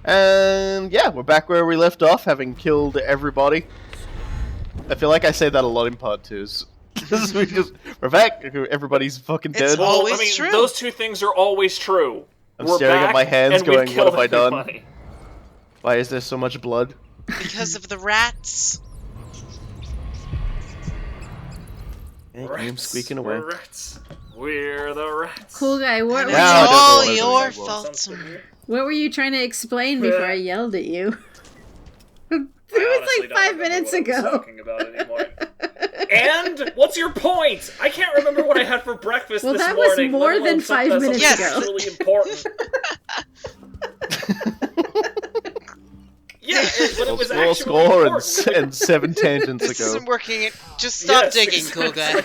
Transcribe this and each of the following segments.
And yeah, we're back where we left off, having killed everybody. I feel like I say that a lot in part 2s. We're back, everybody's fucking dead. It's always true. Those two things are always true. I'm staring at my hands going, what have I done? Everybody. Why is there so much blood? Because of the rats. Hey, I'm squeaking away. We're rats. We're the rats. Cool guy, what It's were all you, your fault. what were you trying to explain before I yelled at you? It was like 5 minutes ago. Talking about anymore. And what's your point? I can't remember what I had for breakfast this morning. Well, that was more than 5 minutes Yes. ago. That's really important. Yeah, but it was actually score important. and 7 tangents This ago. isn't working. Just stop digging, cool guy.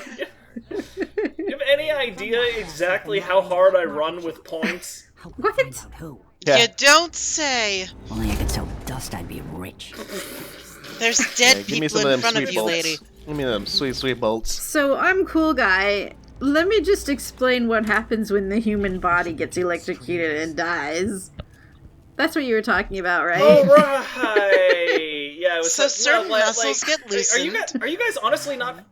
You have any idea exactly how hard I run with points? What? Yeah. You don't say. Only I could sell dust, I'd be rich. There's dead Give me people some of in them front of sweet you, bolts. lady. Give me them sweet bolts. So I'm cool guy. Let me just explain what happens when the human body gets electrocuted and dies. That's what you were talking about, right? Oh right. Yeah. It was So certain muscles get loosened. Are you guys honestly not?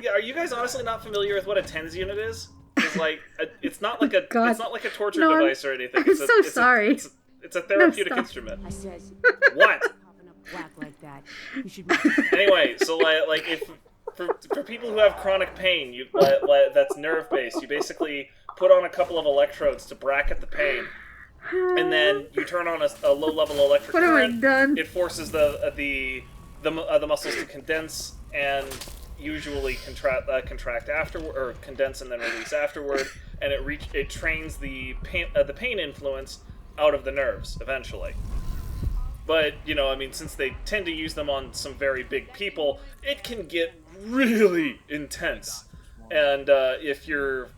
Yeah. Are you guys honestly not familiar with what a TENS unit is? It's like it's not like a God. it's not like a torture No, device or anything. I'm so sorry. It's a therapeutic stop. instrument. I says, What? whack like that. You should Anyway, so like if for people who have chronic pain, you that's nerve based. You basically put on a couple of electrodes to bracket the pain, and then you turn on a low level electric What have I current. done? It forces the muscles to condense and usually contract afterward, or condense and then release afterward, and it trains the pain influence out of the nerves eventually. But, you know, I mean, since they tend to use them on some very big people, it can get really intense. And if you're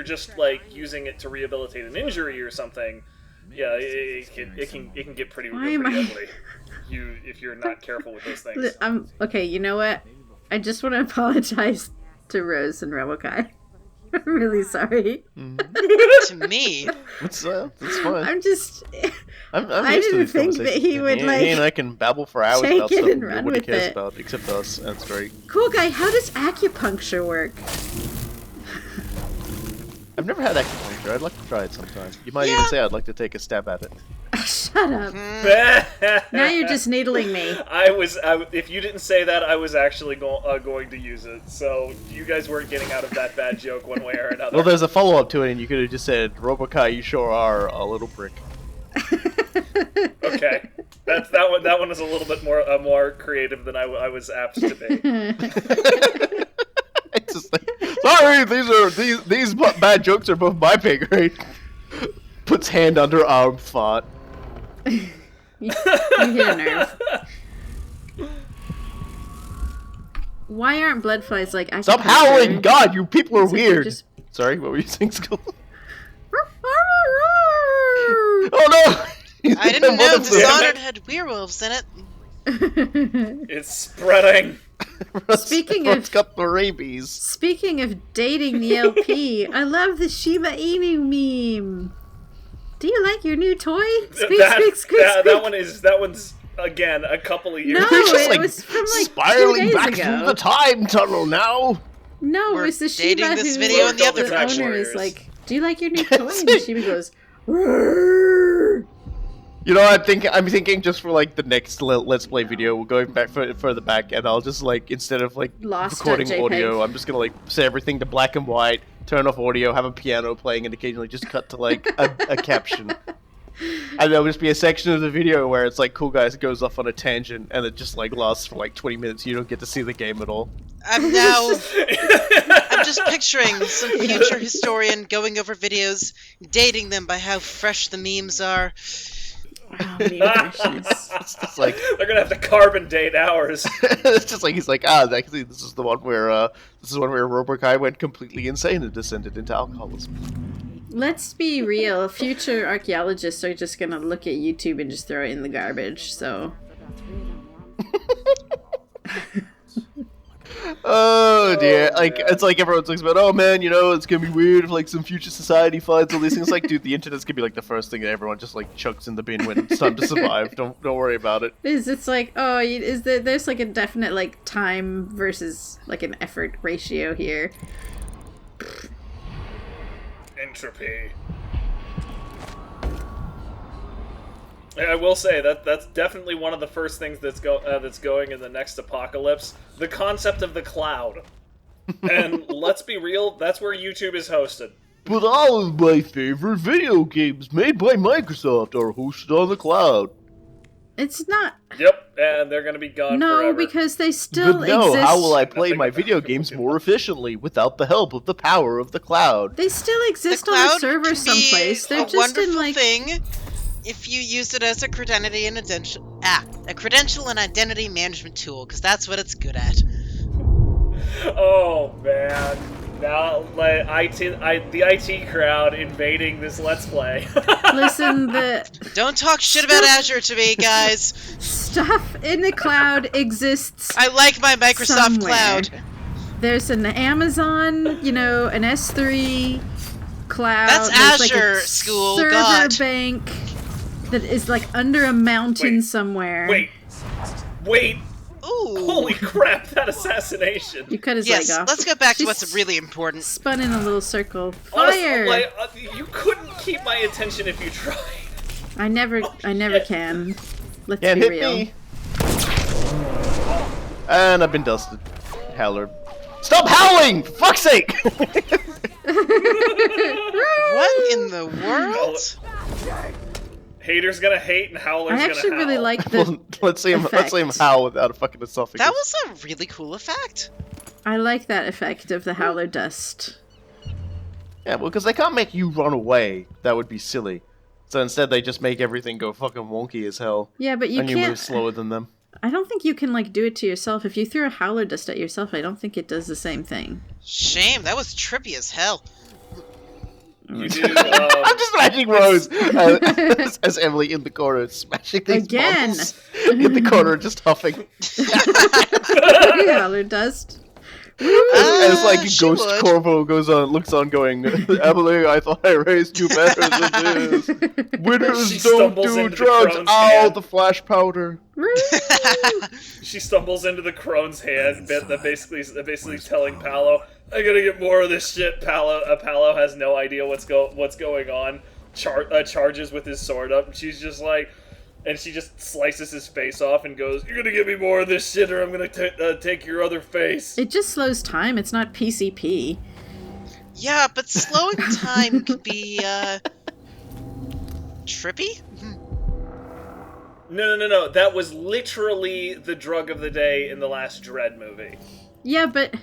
just like using it to rehabilitate an injury or something, yeah, it can get pretty ugly. If you're not careful with those things. Okay, you know what? I just want to apologize to Rose and Revokai. I'm really sorry. To me. It's fine. I'm just... I didn't used to these think that he would, He and I can babble for hours take about it stuff and run nobody with cares it. about, except us. That's great. Cool guy, how does acupuncture work? I've never had acupuncture. I'd like to try it sometime. You might even say I'd like to take a stab at it. Shut up. Now you're just needling me. If you didn't say that, I was actually going to use it. So you guys weren't getting out of that bad joke one way or another. Well, there's a follow-up to it, and you could have just said, Robokai, you sure are a little prick. Okay, that one is a little bit more creative than I was apt to be. It's just like, sorry, these bad jokes are both my pay grade. Puts hand under arm, fought. You hit a nerve. Why aren't blood flies like acupuncture? Stop howling! God, you people are It's like they're weird. just- Sorry, what were you saying, Skull? Oh no! I didn't know One of them. Dishonored had werewolves in it. It's spreading. Speaking Russ of- got the rabies. Speaking of dating the LP, I love the Shiba Inu meme. Do you like your new toy? Squeak, squeak, squeak, squeak. That one's again a couple of years. No, We're just it like was from like 2 spiraling days back ago. through the time tunnel now. No, We're it was the dating Shiba this who video and the other the Tax owner is Warriors. like, do you like your new toy? And the Shiba goes, "Rrrr." You know, I'm thinking just for like the next Let's Play video, we're going back further back, and I'll just like, instead of like recording Lost.jpg. audio, I'm just gonna like set everything to black and white, turn off audio, have a piano playing, and occasionally just cut to like a caption. And there'll just be a section of the video where it's like Cool Guys goes off on a tangent, and it just like lasts for like 20 minutes. You don't get to see the game at all. I'm just picturing some future historian going over videos, dating them by how fresh the memes are. Oh, meme versions. It's just like They're gonna have to carbon date ours. it's just like he's like, actually, this is one where Robokai went completely insane and descended into alcoholism. Let's be real. Future archaeologists are just gonna look at YouTube and just throw it in the garbage. So Oh dear! Oh, Like man. it's like everyone talks about. Oh man, it's gonna be weird if like some future society finds all these things. Like, dude, the internet's gonna be like the first thing that everyone just like chucks in the bin when it's time to survive. Don't worry about it. It's like, there's like a definite like time versus like an effort ratio here. Entropy. I will say that's definitely one of the first things that's going in the next apocalypse. The concept of the cloud. And let's be real, that's where YouTube is hosted. But all of my favorite video games made by Microsoft are hosted on the cloud. It's not. Yep, and they're gonna be gone forever. Because they still But no, exist. how will I play Nothing my about video it. games more efficiently without the help of the power of the cloud? They still exist the on a cloud server can someplace. be They're a just wonderful in like. thing if you use it as a credential and identity management tool, because that's what it's good at. Oh man. Now like the IT crowd invading this Let's Play. Listen, the Don't talk shit about Azure to me, guys. stuff in the cloud exists. I like my Microsoft somewhere. Cloud. There's an Amazon, an S3 cloud. That's There's like Azure, a school, server God. bank that is like under a mountain Wait, somewhere. Wait. Ooh. Holy crap, that assassination. You cut his Yes, leg off. let's get back to She's what's really important. Spun in a little circle. Honestly, Fire! you couldn't keep my attention if you tried. I never can. Let's Can't be hit real. me. And I've been dusted. Howler. Stop howling! For fuck's sake! What in the world? Hater's gonna hate and Howler's I gonna actually howl. really like the Well, let's see him effect. howl without a fucking esophagus. That was a really cool effect. I like that effect of the howler dust. Yeah, well, because they can't make you run away. That would be silly. So instead, they just make everything go fucking wonky as hell. Yeah, but you and you move can't. slower than them. I don't think you can like do it to yourself. If you threw a howler dust at yourself, I don't think it does the same thing. Shame, that was trippy as hell. You do, I'm just imagining Rose as Emily in the corner smashing these Again. bottles in the corner, just huffing. Howler dust. As like she Ghost would. Corvo looks on, going, Emily, I thought I raised you better than this. She Winners don't stumbles do into the drugs. crone's Ow, hand. the flash powder. she stumbles into the crone's hand, that basically telling Paolo, "I gotta get more of this shit." Paolo has no idea what's going on. Charges with his sword up, and she's just like, and she just slices his face off and goes, "You're gonna give me more of this shit, or I'm gonna take your other face." It just slows time. It's not PCP. Yeah, but slowing time could be, trippy? No. That was literally the drug of the day in the last Dread movie. Yeah, but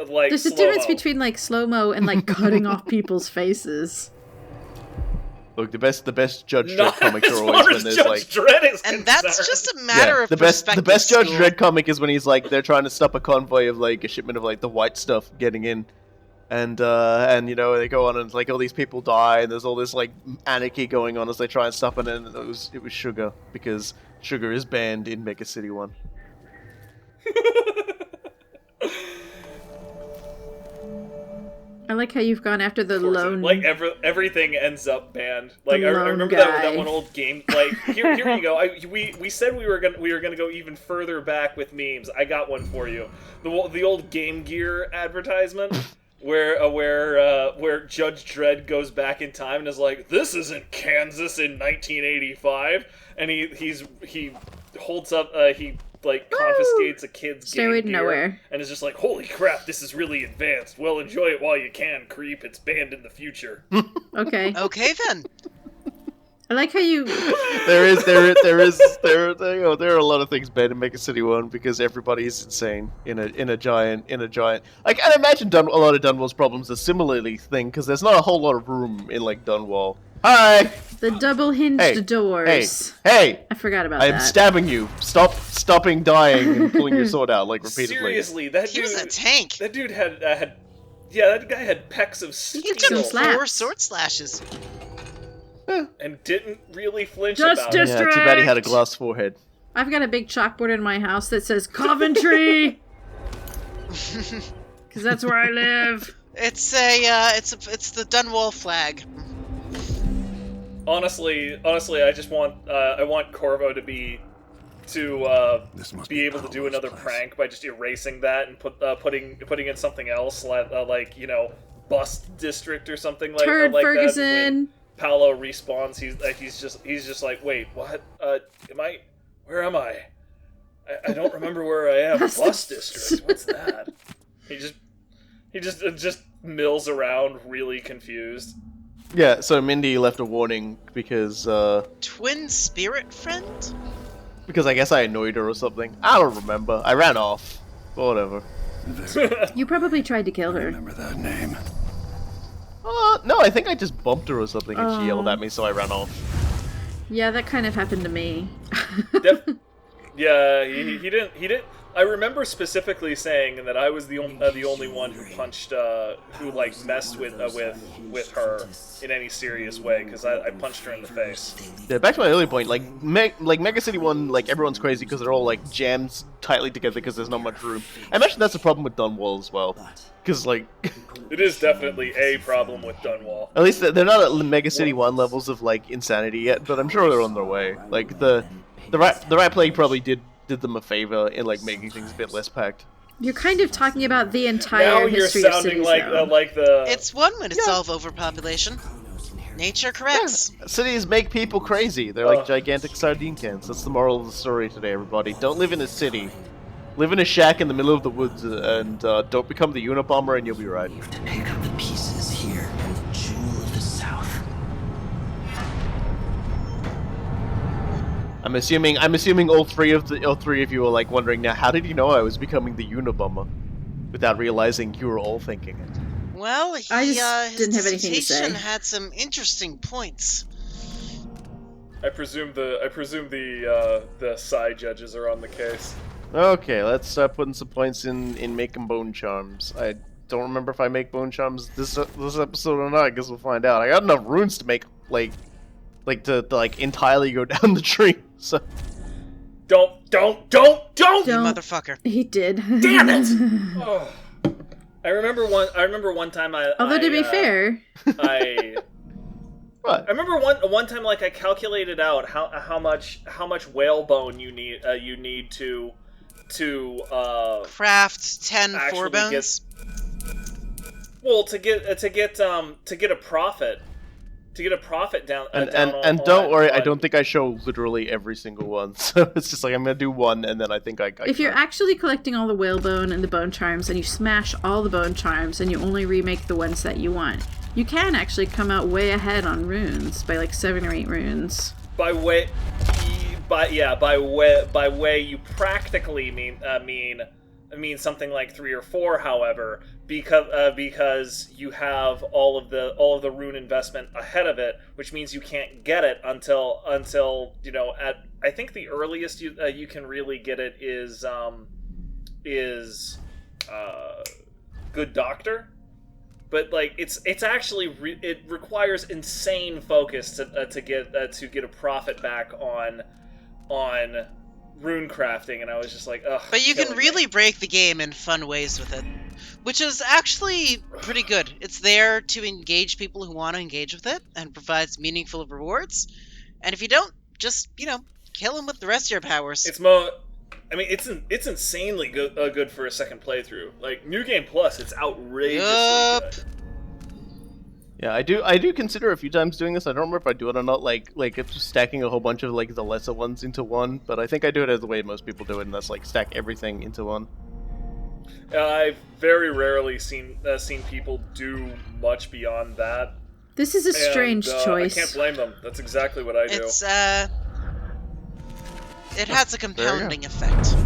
Like there's a slow-mo. difference between like slow-mo and like cutting off people's faces. Look, the best Judge Dredd Not comics as are far always as when there's Judge like Dredd is And that's concerned. just a matter of the perspective. best Judge school. Dredd comic is when he's like they're trying to stop a convoy of like a shipment of like the white stuff getting in, and they go on and like all these people die and there's all this like anarchy going on as they try and stop it, and it was Sugar, because Sugar is banned in Mega City 1. I like how you've gone after the lone. Like everything ends up banned. Like I lone remember guy. that one old game. Like here you go. We said we were gonna go even further back with memes. I got one for you. The old Game Gear advertisement where Judge Dredd goes back in time and is like, "This isn't Kansas in 1985," and he holds up he like confiscates a kid's Stairway Game to Gear Nowhere. and is just like, "Holy crap, this is really advanced. Well, enjoy it while you can, creep. It's banned in the future." Okay. Okay then. I like how you. There are a lot of things banned in Mega City 1 because everybody's insane in a giant. Like, I imagine a lot of Dunwall's problems are similarly thing because there's not a whole lot of room in like Dunwall. Hi. The double hinged Hey, doors. Hey. I forgot about I am that. stabbing you. Stopping dying and pulling your sword out like repeatedly. Seriously, that He dude. was a tank. That dude had that guy had pecs of He steel some took slaps. 4 sword slashes. and didn't really flinch Just about it. Yeah, too bad he had a glass forehead. I've got a big chalkboard in my house that says Coventry. Because that's where I live. It's the Dunwall flag. Honestly, I just want I want Corvo to be able to do another prank by just erasing that and putting in something else like Bust District or something like Turd like Ferguson. that. When Paolo respawns, he's just like, wait, what? Where am I? I don't remember where I am. Bust District. What's that? He just mills around, really confused. Yeah, so Mindy left a warning because Twin spirit friend? I guess I annoyed her or something. I don't remember. I ran off. Whatever. You probably tried to kill her. Remember that name? No, I think I just bumped her or something and she yelled at me, so I ran off. Yeah, that kind of happened to me. Yeah, he didn't. I remember specifically saying that I was the only one who punched, who messed with her in any serious way, because I punched her in the face. Yeah, back to my earlier point, Mega City 1, everyone's crazy because they're all jammed tightly together because there's not much room. I imagine that's a problem with Dunwall as well, because it is definitely a problem with Dunwall. at least they're not at Mega City 1 levels of insanity yet, but I'm sure they're on their way. The Rat Plague probably did them a favor in making things a bit less packed. You're kind of talking about the entire Now you're history of sounding cities like now. the. It's one way to solve overpopulation. Nature corrects. Yeah, cities make people crazy. They're like gigantic sardine cans. That's the moral of the story today, everybody. Don't live in a city. Live in a shack in the middle of the woods and don't become the Unabomber and you'll be right. You have to pick up the pieces here and the jewel of the South. I'm assuming all three of you are wondering now, how did you know I was becoming the Unabomber? Without realizing you were all thinking it. Well, I just his didn't have anything to say. dissertation had some interesting points. I presume the side judges are on the case. Okay, let's start putting some points in making bone charms. I don't remember if I make bone charms this episode or not. I guess we'll find out. I got enough runes to make to entirely go down the tree. So Don't! You motherfucker. He did. Damn it! Oh. I remember one time Although to be fair, what? I remember one time I calculated out how much whalebone you need to Craft 10 actually forebones. to get a profit. To get a profit down And don't worry, I don't think I show literally every single one. So it's just I'm gonna do one, and then I think I if you're actually collecting all the whalebone and the bone charms, and you smash all the bone charms, and you only remake the ones that you want, you can actually come out way ahead on runes by 7 or 8 runes. By way you practically mean something like 3 or 4, however, because you have all of the rune investment ahead of it, which means you can't get it until at I think the earliest you can really get it is Good Doctor, but it's actually it requires insane focus to get a profit back on rune crafting, and I was just ugh. But you can really break the game in fun ways with it, which is actually pretty good. It's there to engage people who want to engage with it and provides meaningful rewards. And if you don't, just kill them with the rest of your powers. It's insanely good for a second playthrough. New Game Plus, it's outrageously good. Yeah, I do consider a few times doing this. I don't remember if I do it or not. It's just stacking a whole bunch of the lesser ones into one. But I think I do it as the way most people do it, and that's stack everything into one. I've very rarely seen people do much beyond that. This is a strange choice. I can't blame them. That's exactly what I do. It's it has a compounding effect.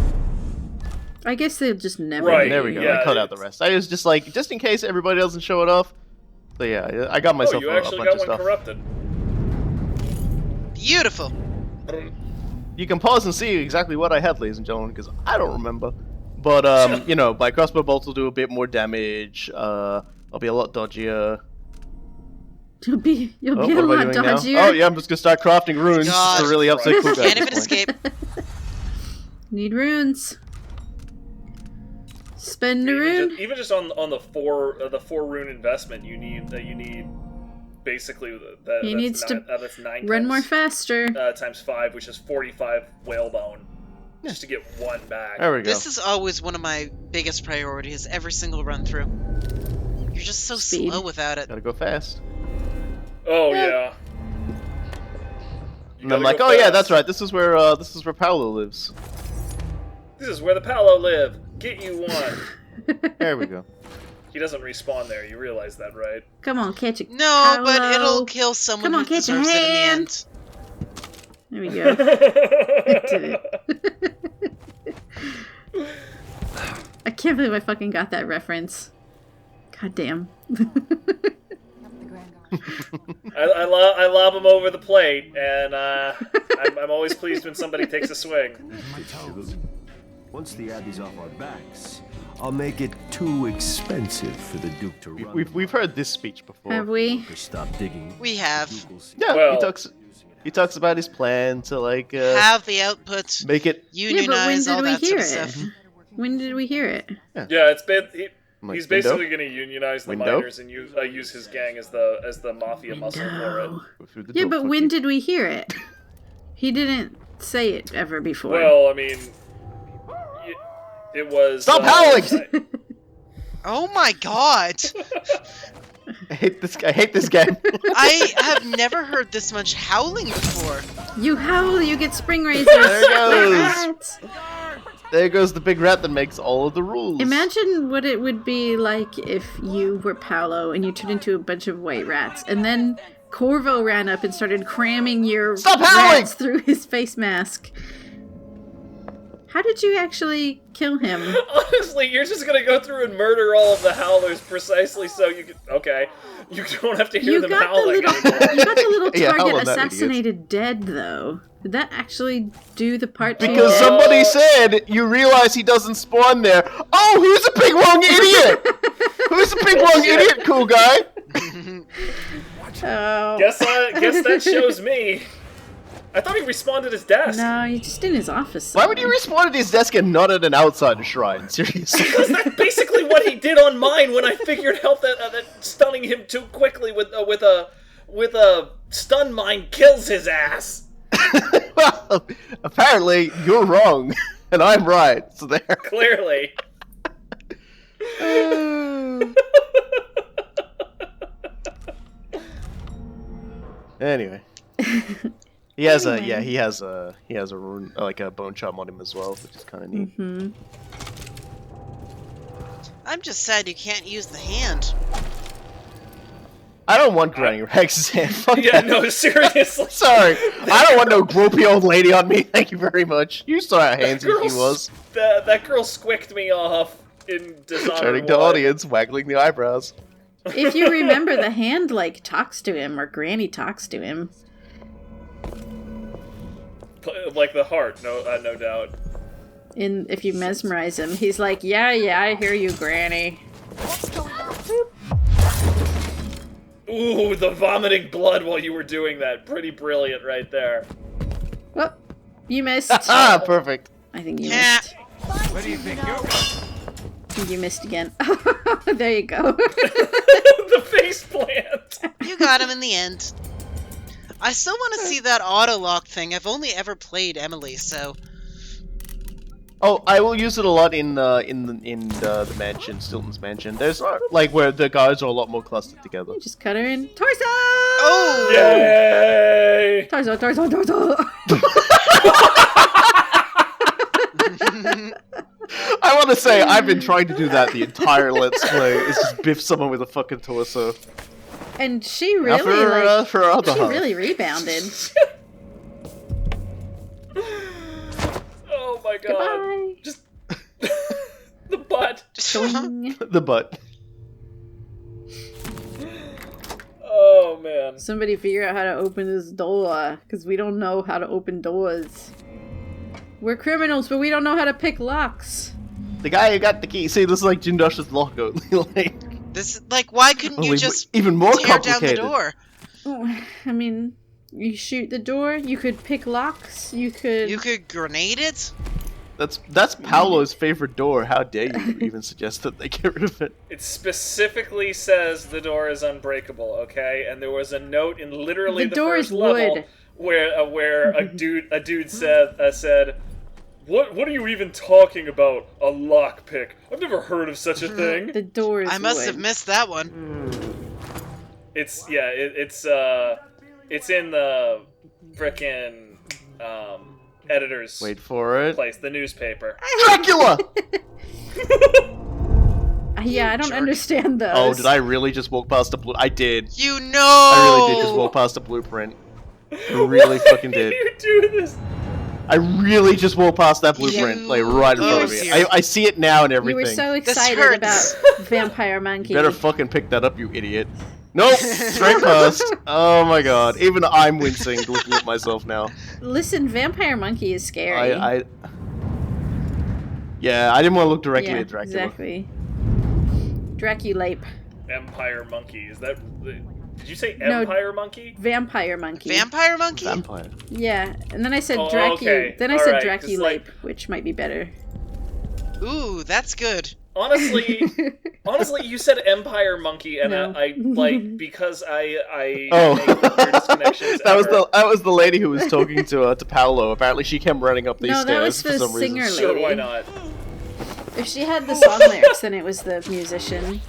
I guess they'll just never. Right. There we go. Yeah, I cut out the rest. I was just just in case everybody doesn't show it off. So yeah, I got myself you a actually bunch got of one stuff. corrupted. Beautiful. You can pause and see exactly what I had, ladies and gentlemen, because I don't remember. But my crossbow bolts will do a bit more damage. I'll be a lot dodgier. You'll be a What am I lot doing now? dodgier. Oh yeah, I'm just gonna start crafting runes God to really upset cool guys. Can't even escape. Need runes. Spend a rune. Even just on the four rune investment, you need basically that's 9 run times, more faster. times 5, which is 45 whalebone, just to get 1 back. There we go. This is always one of my biggest priorities every single run through. You're just so Speed. slow without it. Gotta go fast. Oh yeah. You And I'm gotta like, go oh yeah, fast. that's right. This is where Paolo lives. This is where the Paolo live. Get you one. There we go. He doesn't respawn there. You realize that, right? Come on, catch it. No, but Paolo. it'll kill someone Come on, who catch a deserves it in the hand. end. There we go. Did it. I can't believe I fucking got that reference. God damn. I lob him over the plate, and I'm always pleased when somebody takes a swing. Once the Abbey's off our backs, I'll make it too expensive for the Duke to run. We've heard this speech before. Have we? Stop digging. We have. Yeah, Well- he talks about his plan to like Have the output, make it. unionize, yeah, but all when that did we sort hear of it? stuff. When did we hear it? Yeah, it's been Like, he's window? basically going to unionize the Window? miners and use his gang as the mafia muscle for it. No. Go through the Yeah, door, but fuck when you. did we hear it? He didn't say it ever before. Well, I mean, it was. Stop howling! Oh my god! I hate this guy. I hate this game. I have never heard this much howling before. You howl, you get spring razors. There it goes. Like that. There goes the big rat that makes all of the rules. Imagine what it would be like if you were Paolo and you turned into a bunch of white rats, and then Corvo ran up and started cramming your Stop howling! rats through his face mask. How did you actually kill him? Honestly, you're just gonna go through and murder all of the howlers precisely so you can. Okay, you don't have to hear You them got the howling little, anymore. you got the little Yeah, target howl on that, assassinated dead though. Did that actually do the part? to Because you? somebody said you realize he doesn't spawn there. Oh, who's a big wrong idiot? Who's a big wrong idiot, cool guy? Oh. Guess that shows me. I thought he respawned at his desk. No, you're just in his office. Why would he respawn at his desk and not at an outside shrine? Seriously. Because that's basically what he did on mine when I figured out that stunning him too quickly with a stun mine kills his ass. Well, apparently you're wrong, and I'm right. So there. Clearly. Anyway, he has a rune, like a bone charm on him as well, which is kind of neat. Hmm. I'm just sad you can't use the hand. I don't want Granny Rex's hand. Fuck Yeah, that. no, seriously. Sorry, I don't want no gropey old lady on me. Thank you very much. You saw how handsy she was. That girl squicked me off in Dishonored Turning to 1. audience, waggling the eyebrows. If you remember, the hand like talks to him, or Granny talks to him. Like the heart, no doubt. If you mesmerize him, he's like, yeah, I hear you, Granny. Ooh, the vomiting blood while you were doing that. Pretty brilliant right there. Well, you missed. Ah, perfect. I think you Yeah. missed. I think you missed again. There you go. The face plant. You got him in the end. I still want to see that auto-lock thing. I've only ever played Emily, so... Oh, I will use it a lot in the mansion, Stilton's mansion. There's like where the guys are a lot more clustered together. Just cut her in. Torso! Oh! Yay! Torso! I want to say I've been trying to do that the entire Let's Play. Is just biff someone with a fucking torso. And she Now really, for her other she half. really rebounded. Oh my god. Goodbye. Just the butt. Boing. The butt. Oh man. Somebody figure out how to open this door, because we don't know how to open doors. We're criminals, but we don't know how to pick locks. The guy who got the key. See, this is like Jindosh's lock only. Like, This, like, why couldn't you only just even more tear down the complicated. door? Oh, I mean, you shoot the door, you could pick locks, you could... You could grenade it? That's Paolo's favorite door. How dare you even suggest that they get rid of it? It specifically says the door is unbreakable, okay? And there was a note in literally the door first is level wood. where a dude said, What are you even talking about? A lockpick? I've never heard of such a thing. The door is I must wood. have missed that one. It's in the frickin' editor's Wait for it. place, the newspaper. Dracula! Yeah, I don't understand those. Oh, did I really just walk past a blue? I did. You know. I really did just walk past a blueprint. I really fucking did. You do this. I really just walked past that blueprint, like right in front of me. dear. I see it now and You everything. were so This excited hurts. about Vampire Monkey. You better fucking pick that up, you idiot. Nope, straight past. Oh my god, even I'm wincing looking at myself now. Listen, Vampire Monkey is scary. Yeah, I didn't want to look directly yeah, at Dracula. exactly. Draculape. Empire Monkey. Is that... Did you say No. Empire Monkey? Vampire Monkey. Vampire monkey? Vampire. Yeah, and then I said Oh, Dracu. okay. Then I All said right, 'cause, Draculape, like- which might be better. Ooh, that's good. Honestly, you said Empire Monkey, and No. I like because I Oh, make the weirdest connections that ever. was the lady who was talking to Paolo. Apparently, she came running up these No, that was stairs for the some singer reason. Sure, lady. why not? If she had the song lyrics, then it was the musician.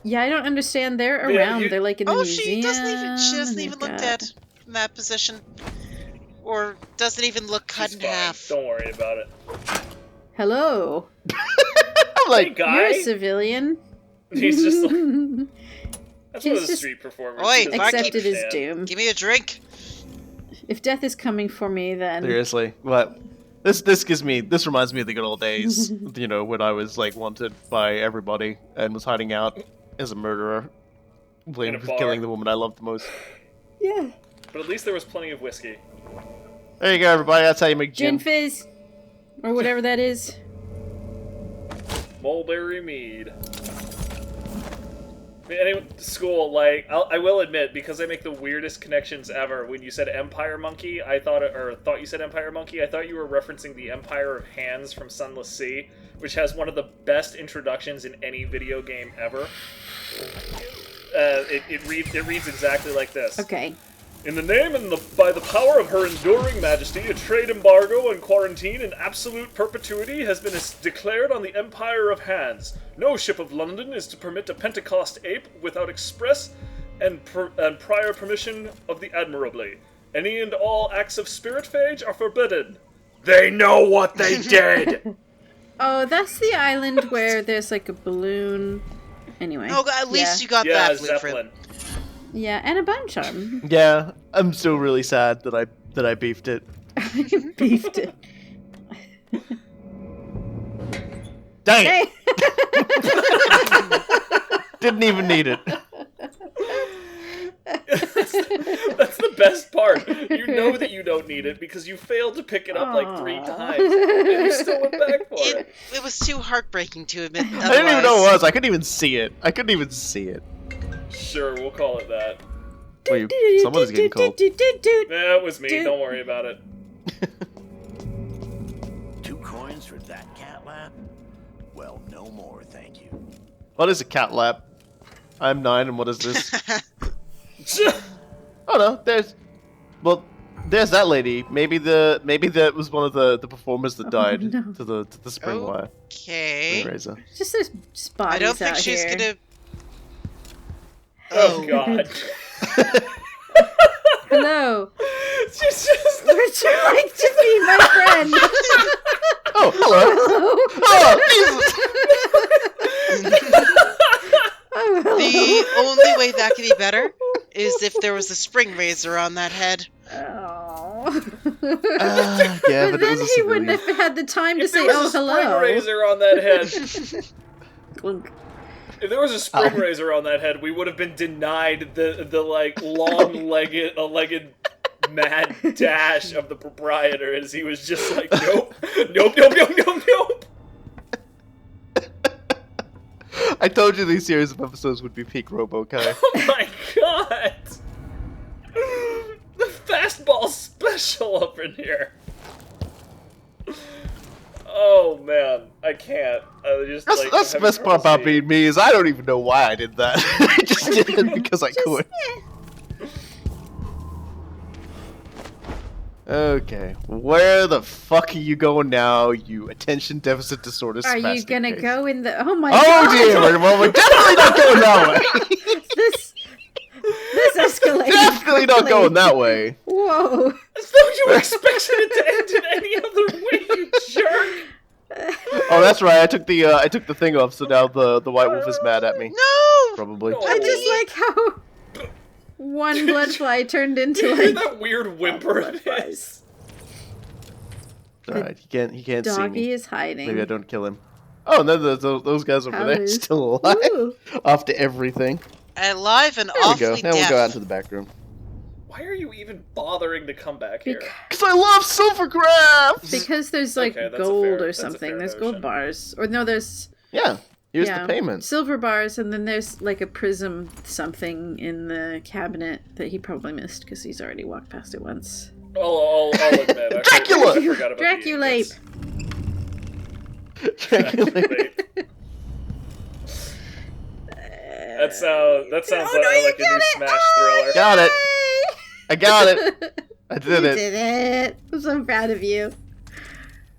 Yeah, I don't understand. They're Yeah, around. you- They're like in the Oh, museum. she doesn't and even they've look got- dead from that position. Or doesn't even look cut She's in fine. half. Don't worry about it. Hello. I'm Hey, like, guy. You're a civilian. He's just like, that's one He's of the just street performers. Oi, He doesn't barkeep. accepted his understand. doom. Give me a drink. If death is coming for me, then seriously, what? This reminds me of the good old days, you know, when I was like wanted by everybody and was hiding out as a murderer, blamed In a for killing bar. the woman I loved the most. yeah. But at least there was plenty of whiskey. There you go, everybody. That's how you make Gin gin. fizz, or whatever that is. Mulberry mead. I mean, anyway, school, like, I will admit, because I make the weirdest connections ever, when you said Empire Monkey, I thought you said Empire Monkey, I thought you were referencing the Empire of Hands from Sunless Sea, which has one of the best introductions in any video game ever. It reads exactly like this. Okay. In the name and by the power of her enduring majesty, a trade embargo and quarantine in absolute perpetuity has been declared on the Empire of Hands. No ship of London is to permit a Pentecost ape without express and prior permission of the Admirably. Any and all acts of spirit phage are forbidden. They know what they did! Oh, that's the island where there's like a balloon. Anyway. Oh, at least you got Yeah, that blueprint. Zeppelin. Yeah, and a bone charm. Yeah, I'm still really sad that I beefed it. Beefed it. Dang it! Hey! Didn't even need it. That's the best part. You know that you don't need it because you failed to pick it up like 3 Aw. times. And you still went back for it. It was too heartbreaking to admit. I didn't even know otherwise. it was. I couldn't even see it. Sure, we'll call it that. Wait, someone's getting cold. Nah, it was me. Dude. Don't worry about it. 2 coins for that cat lap? Well, no more, thank you. What is a cat lap? I'm 9, and what is this? Oh no, there's that lady. Maybe that was one of the performers that died no. to the spring wire. Okay. Spring razor. Just there's bodies I don't think out she's here. gonna. Oh, God. Hello. She's just... Would you like to be my friend? Oh, hello. Oh, hello. The only way that could be better is if there was a spring razor on that head. Oh. Yeah, but it then was a he wouldn't civilian. have had the time to If say, there "Oh, was a spring hello." razor on that head... Clunk. If there was a spring razor on that head, we would have been denied the like long-legged mad dash of the proprietor as he was just like, nope, nope, nope, nope, nope, nope. I told you these series of episodes would be peak Robo-Kai. Oh my god! The fastball special up in here. Oh man, I can't. I just That's, like that's the having best part trouble about being me is I don't even know why I did that. I just did it because I could. Okay, where the fuck are you going now, you attention deficit disorder Are you spastic gonna face? go in the? Oh my Oh god! dear, well we're definitely not going that way. This escalated. Definitely not quickly. going that way. Whoa! As though you expected it to end in any other way, you jerk! Oh, that's right. I took the thing off, so now the white wolf is mad at me. No! Probably. No. I just like how one bloodfly turned into You hear like that weird whimper of bloodflies. his? Alright, he can't see Doggy me. is hiding. Maybe I don't kill him. Oh, no, those guys over How there is- still alive Ooh. after everything. Alive and There we go. awfully Now we'll deaf. go out into the back room. Why are you even bothering to come back here? Because I love silver crafts! Because there's like Okay, that's a gold fair- or that's a something. fair There's gold notion. bars. Or no, there's Yeah, here's the payment. silver bars, and then there's like a prism something in the cabinet that he probably missed because he's already walked past it once. I'll admit. Dracula! I forgot about Draculate! Draculate. That sounds like a new Smash thriller. Got it. I got it. I did You it. did it! I'm so proud of you.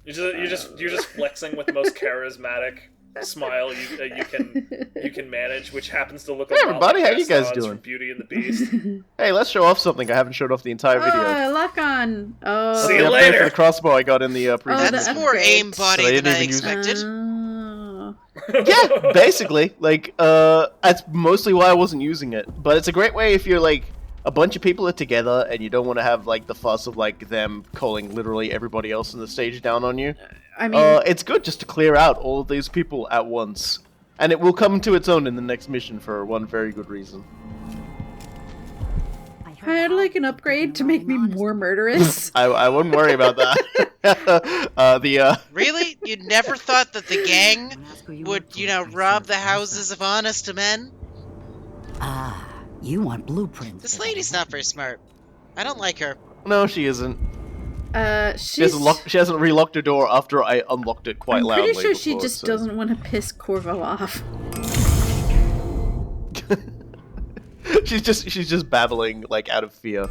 You're just flexing with the most charismatic smile you can manage, which happens to look. Hey, everybody, how you guys Gaston's doing? from Beauty and the Beast. Hey, let's show off something I haven't showed off the entire video. Oh, lock on. Oh. See The you upgrade later. for the crossbow I got in the previous That's the mission. more upgrade. aimbody So they than didn't I even use- expected. Oh. Yeah, basically. Like, that's mostly why I wasn't using it. But it's a great way if you're, like, a bunch of people are together and you don't want to have, like, the fuss of, like, them calling literally everybody else in the stage down on you. I mean, It's good just to clear out all of these people at once. And it will come to its own in the next mission for one very good reason. I'd like an upgrade to make me more murderous. I wouldn't worry about that. Really? You never thought that the gang would, rob the houses of honest men? Ah, you want blueprints. This lady's not very smart. I don't like her. No, she isn't. She She's... hasn't relocked her door after I unlocked it quite I'm loudly. pretty sure she before, just so- doesn't want to piss Corvo off. she's just babbling like out of fear.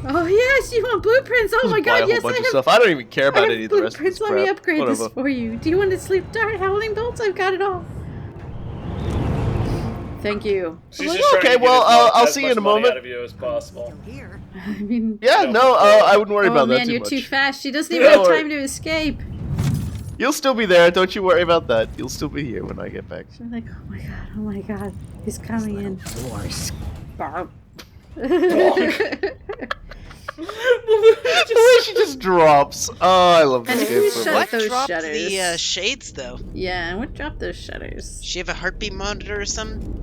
Oh yes, you want blueprints? Oh Just my buy a god, whole yes, bunch I of have. stuff. I don't even care I about have any of the rest of this blueprints. Let me crap. upgrade Whatever. this for you. Do you want to sleep dart howling bolts? I've got it all. Thank you. She's Well, just trying okay, to get well, as much- I'll as see you much in a money moment. Out of you as possible. Here. I mean, Yeah, no, I wouldn't worry oh about man, that too you're much. too fast. She doesn't even Don't have worry. time to escape. You'll still be there. Don't you worry about that. You'll still be here when I get back. She's like, oh my god, he's coming in. Horse. Barb. The way she just drops. Oh, I love And this who game so shut much. What those dropped shutters? the shades, though? Yeah, what dropped those shutters? She have a heartbeat monitor or something?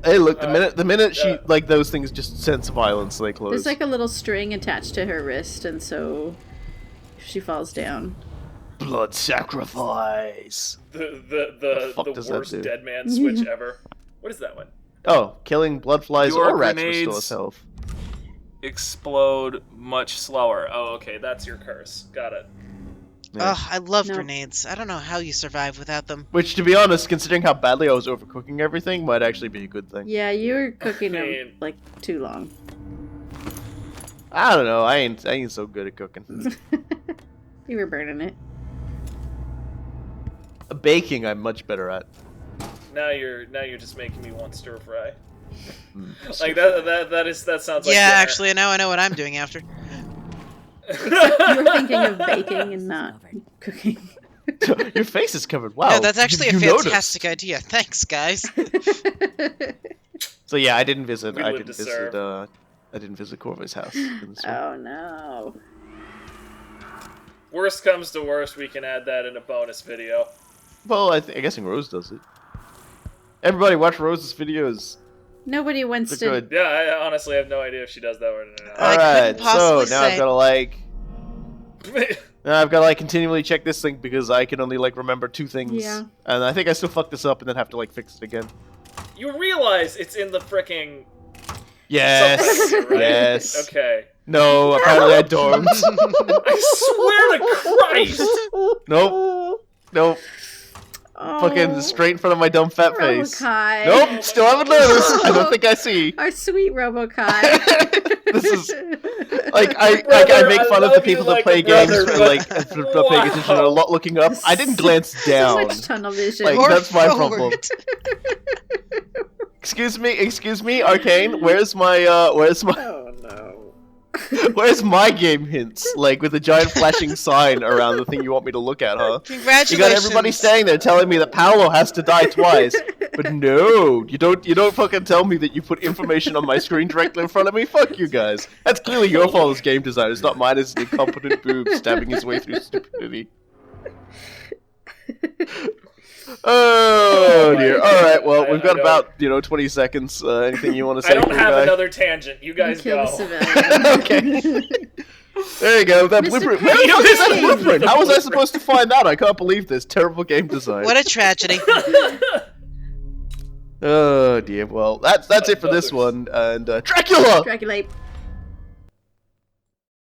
Hey, look, the minute she yeah. like those things just sense violence, they close. There's like a little string attached to her wrist, and so she falls down. blood sacrifice. The fuck does that worst do? dead man switch ever. What is that one? Oh, killing blood flies Your or rats grenades- restores health. Explode much slower. Oh, okay, that's your curse. Got it. Yeah. Oh, I love No. grenades. I don't know how you survive without them. Which, to be honest, considering how badly I was overcooking everything, might actually be a good thing. Yeah, you were cooking them Man. like too long. I don't know. I ain't so good at cooking. You were burning it. Baking, I'm much better at. Now you're just making me want stir fry. Mm. Like that sounds like Yeah, the- actually, now I know what I'm doing after. You were thinking of baking and not cooking. Your face is covered. Wow. No, that's actually you a noticed. fantastic idea. Thanks, guys. So yeah, I didn't visit. We I live didn't to visit. serve. I didn't visit Corvo's house. in this one. Oh no. Worst comes to worst, we can add that in a bonus video. Well, I guess Rose does it. Everybody, watch Rose's videos. Nobody wants They're to. good. Yeah, I honestly have no idea if she does that or not. I All right, couldn't so possibly now I've say. got to like. Now I've got to like continually check this thing because I can only like remember two things. Yeah. And I think I still fucked this up and then have to like fix it again. You realize it's in the fricking Yes. Something, right? Yes. Okay. No, apparently I don't. I swear to Christ! Nope. Nope. Oh, Fucking straight in front of my dumb fat face. Robokai. Nope, still haven't noticed. I don't think I see. Our sweet Robokai. This is like I make fun of the people that play games for like for not paying attention or not looking up. I didn't glance So down. much tunnel vision. Like, Or that's my forward. problem. Excuse me, Arcane. Where's my Oh no. where's my game hints? Like with a giant flashing sign around the thing you want me to look at, huh? Congratulations. You got everybody standing there telling me that Paolo has to die twice. But no, you don't fucking tell me that you put information on my screen directly in front of me. Fuck you guys. That's clearly your fault as game designer. It's not mine as an incompetent boob stabbing his way through stupidity. Oh dear. All right. Well, we've got about 20 seconds. Anything you want to say? I don't cool have guy? another tangent. You guys Kill the go. civilian. Okay. There you go. That Mr. blueprint. Payne. Where the fuck is that Payne. blueprint? How was I supposed to find that? I can't believe this. Terrible game design. What a tragedy. Oh dear. Well, that's it for this one. And Dracula. Dracula.